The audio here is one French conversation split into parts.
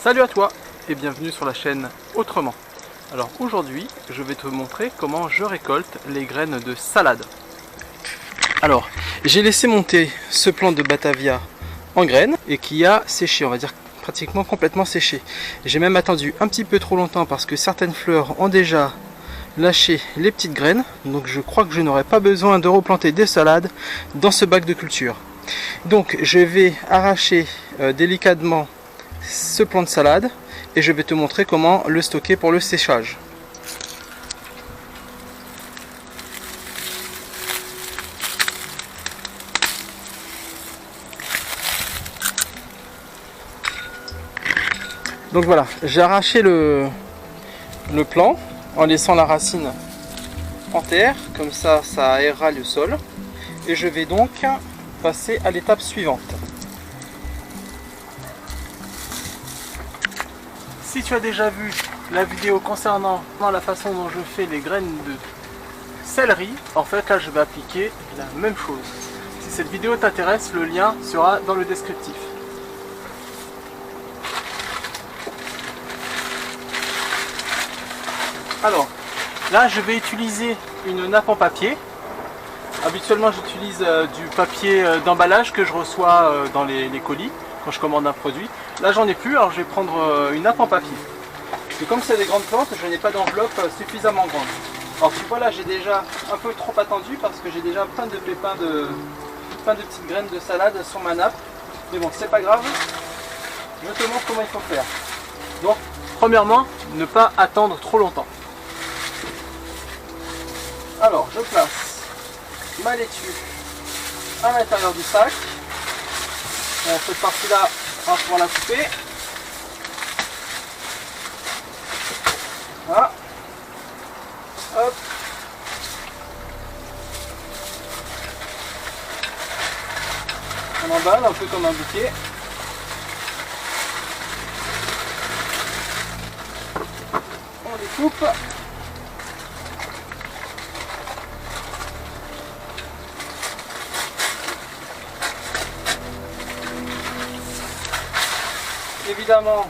Salut à toi et bienvenue sur la chaîne Autrement. Alors aujourd'hui je vais te montrer comment je récolte les graines de salade. Alors j'ai laissé monter ce plant de Batavia en graines et qui a séché, on va dire pratiquement complètement séché. J'ai même attendu un petit peu trop longtemps parce que certaines fleurs ont déjà lâché les petites graines, donc je crois que je n'aurai pas besoin de replanter des salades dans ce bac de culture. Donc je vais arracher délicatement ce plant de salade et je vais te montrer comment le stocker pour le séchage. Donc voilà, j'ai arraché le plant en laissant la racine en terre, comme ça aérera le sol, et je vais donc passer à l'étape suivante. Si tu as déjà vu la vidéo concernant la façon dont je fais les graines de céleri, en fait là je vais appliquer la même chose. Si cette vidéo t'intéresse, le lien sera dans le descriptif. Alors là je vais utiliser une nappe en papier. Habituellement j'utilise du papier d'emballage que je reçois dans les colis quand je commande un produit. Là j'en ai plus, alors je vais prendre une nappe en papier. Et comme c'est des grandes plantes, je n'ai pas d'enveloppe suffisamment grande. Alors tu vois là j'ai déjà un peu trop attendu parce que j'ai déjà plein de pépins plein de petites graines de salade sur ma nappe. Mais bon, c'est pas grave, je te montre comment il faut faire. Donc premièrement, ne pas attendre trop longtemps. Alors je place ma laitue à l'intérieur du sac. Bon, cette partie-là, on va pouvoir la couper. Voilà. Hop. On emballe un peu comme un bouquet. On les coupe. Évidemment,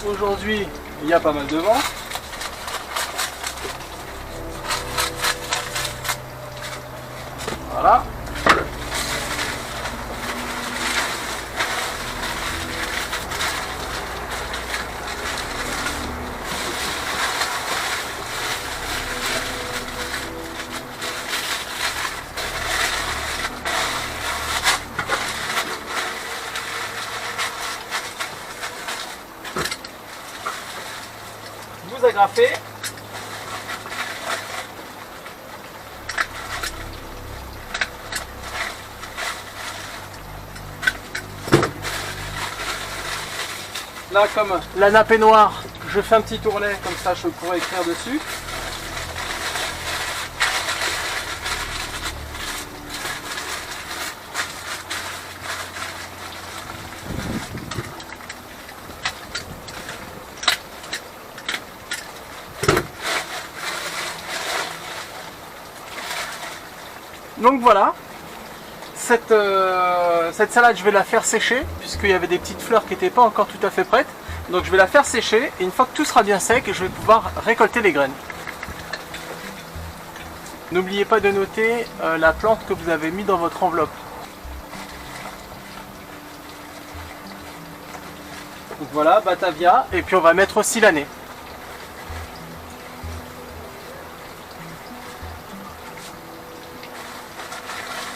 aujourd'hui, il y a pas mal de vent. Voilà. Vous agrafez. Là, comme la nappe est noire, je fais un petit tournet, comme ça je pourrais écrire dessus. Donc voilà, cette salade je vais la faire sécher puisqu'il y avait des petites fleurs qui n'étaient pas encore tout à fait prêtes. Donc je vais la faire sécher et une fois que tout sera bien sec, je vais pouvoir récolter les graines. N'oubliez pas de noter la plante que vous avez mis dans votre enveloppe. Donc voilà, Batavia, et puis on va mettre aussi l'année.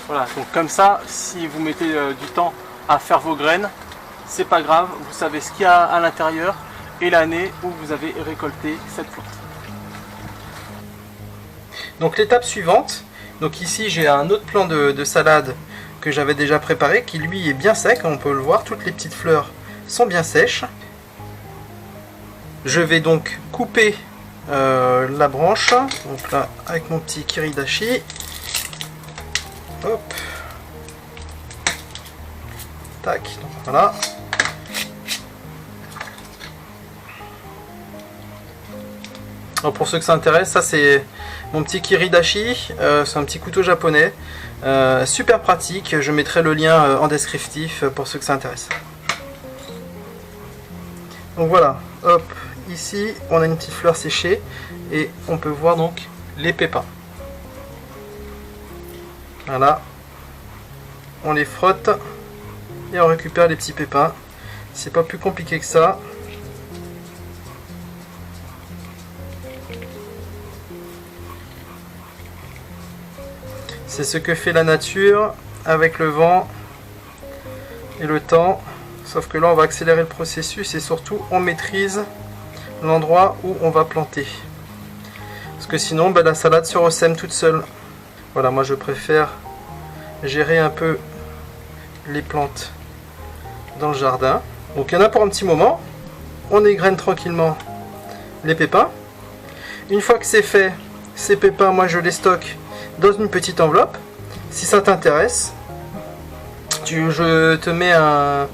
Voilà, donc comme ça, si vous mettez du temps à faire vos graines, c'est pas grave, vous savez ce qu'il y a à l'intérieur et l'année où vous avez récolté cette plante. Donc l'étape suivante, donc ici j'ai un autre plant de salade que j'avais déjà préparé qui lui est bien sec, on peut le voir, toutes les petites fleurs sont bien sèches. Je vais donc couper la branche, donc là avec mon petit kiridashi. Hop. Tac, donc voilà. Alors pour ceux que ça intéresse, ça c'est mon petit kiridashi, c'est un petit couteau japonais, super pratique, je mettrai le lien en descriptif pour ceux que ça intéresse. Donc voilà, hop, ici on a une petite fleur séchée et on peut voir donc les pépins. Voilà, on les frotte et on récupère les petits pépins. C'est pas plus compliqué que ça. C'est ce que fait la nature avec le vent et le temps. Sauf que là on va accélérer le processus et surtout on maîtrise l'endroit où on va planter. Parce que sinon la salade se ressème toute seule. Voilà, moi je préfère gérer un peu les plantes dans le jardin. Donc il y en a pour un petit moment. On égrène tranquillement les pépins. Une fois que c'est fait, ces pépins, moi je les stocke dans une petite enveloppe. Si ça t'intéresse, je te mets un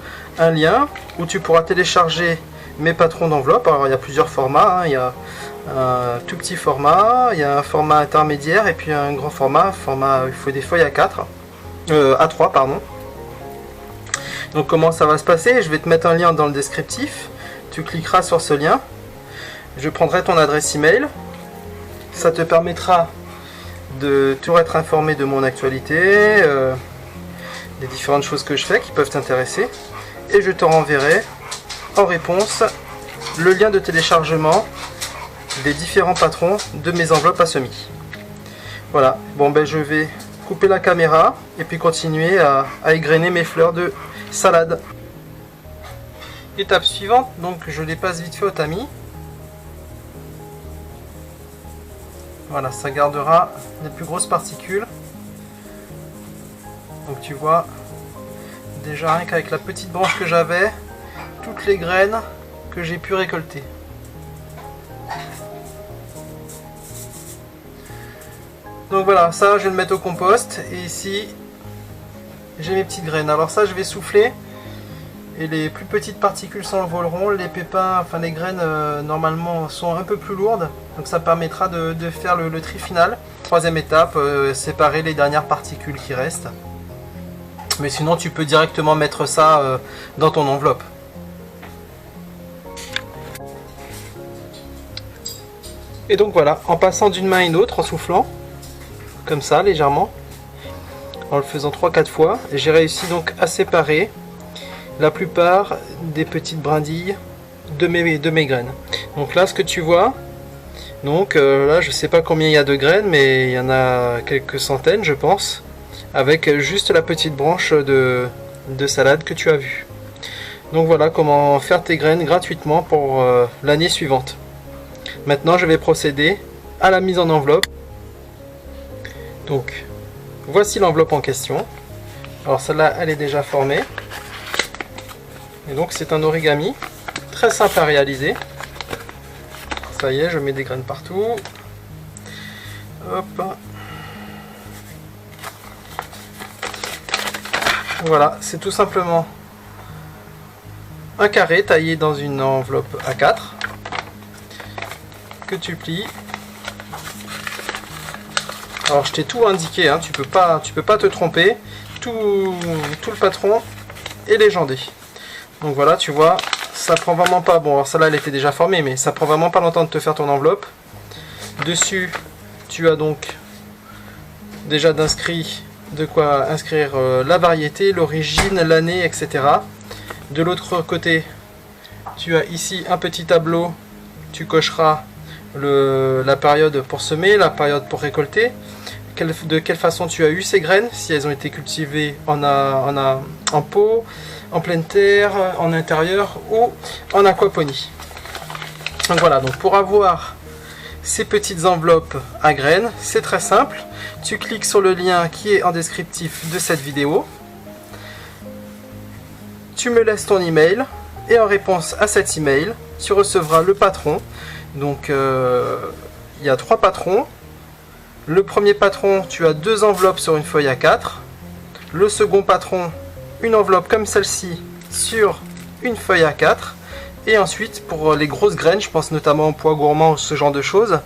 lien où tu pourras télécharger mes patrons d'enveloppe. Alors il y a plusieurs formats, hein. Il y a un tout petit format, il y a un format intermédiaire et puis un grand format, il faut des feuilles A3 pardon. Donc comment ça va se passer? Je vais te mettre un lien dans le descriptif, tu cliqueras sur ce lien, je prendrai ton adresse email, ça te permettra de toujours être informé de mon actualité, des différentes choses que je fais qui peuvent t'intéresser, et je te renverrai en réponse le lien de téléchargement des différents patrons de mes enveloppes à semis. Voilà, bon ben je vais couper la caméra et puis continuer à égrener mes fleurs de salade. Étape suivante, donc je les passe vite fait au tamis. Voilà, ça gardera les plus grosses particules. Donc tu vois, déjà rien qu'avec la petite branche que j'avais, toutes les graines que j'ai pu récolter. Donc voilà, ça je vais le mettre au compost et ici j'ai mes petites graines. Alors ça je vais souffler et les plus petites particules s'envoleront. Les pépins, enfin les graines normalement sont un peu plus lourdes, donc ça permettra de faire le tri final. Troisième étape, séparer les dernières particules qui restent. Mais sinon tu peux directement mettre ça dans ton enveloppe. Et donc voilà, en passant d'une main à une autre, en soufflant, comme ça légèrement, en le faisant 3-4 fois, j'ai réussi donc à séparer la plupart des petites brindilles de mes graines. Donc là ce que tu vois, donc là je sais pas combien il y a de graines, mais il y en a quelques centaines je pense, avec juste la petite branche de salade que tu as vue. Donc voilà comment faire tes graines gratuitement pour l'année suivante. Maintenant je vais procéder à la mise en enveloppe. Donc voici l'enveloppe en question. Alors celle-là elle est déjà formée. Et donc c'est un origami très simple à réaliser. Ça y est, je mets des graines partout. Hop. Voilà, c'est tout simplement un carré taillé dans une enveloppe A4 que tu plies. Alors je t'ai tout indiqué, hein, tu peux pas te tromper. Tout le patron est légendé. Donc voilà, tu vois, ça prend vraiment pas, bon alors celle-là elle était déjà formée, mais ça prend vraiment pas longtemps de te faire ton enveloppe. Dessus, tu as donc déjà de quoi inscrire la variété, l'origine, l'année, etc. De l'autre côté, tu as ici un petit tableau, tu cocheras la période pour semer, la période pour récolter, de quelle façon tu as eu ces graines, si elles ont été cultivées en pot, en pleine terre, en intérieur ou en aquaponie. Donc voilà, donc pour avoir ces petites enveloppes à graines, c'est très simple. Tu cliques sur le lien qui est en descriptif de cette vidéo. Tu me laisses ton email et en réponse à cet email, tu recevras le patron. Donc il y a 3 patrons. Le premier patron, tu as 2 enveloppes sur une feuille A4. Le second patron, une enveloppe comme celle-ci sur une feuille A4. Et ensuite, pour les grosses graines, je pense notamment au pois gourmand, ce genre de choses,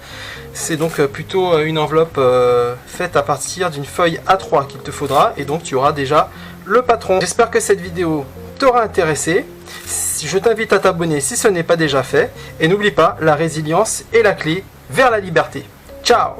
c'est donc plutôt une enveloppe faite à partir d'une feuille A3 qu'il te faudra. Et donc tu auras déjà le patron. J'espère que cette vidéo t'aura intéressé. Je t'invite à t'abonner si ce n'est pas déjà fait. Et n'oublie pas, la résilience est la clé vers la liberté. Ciao!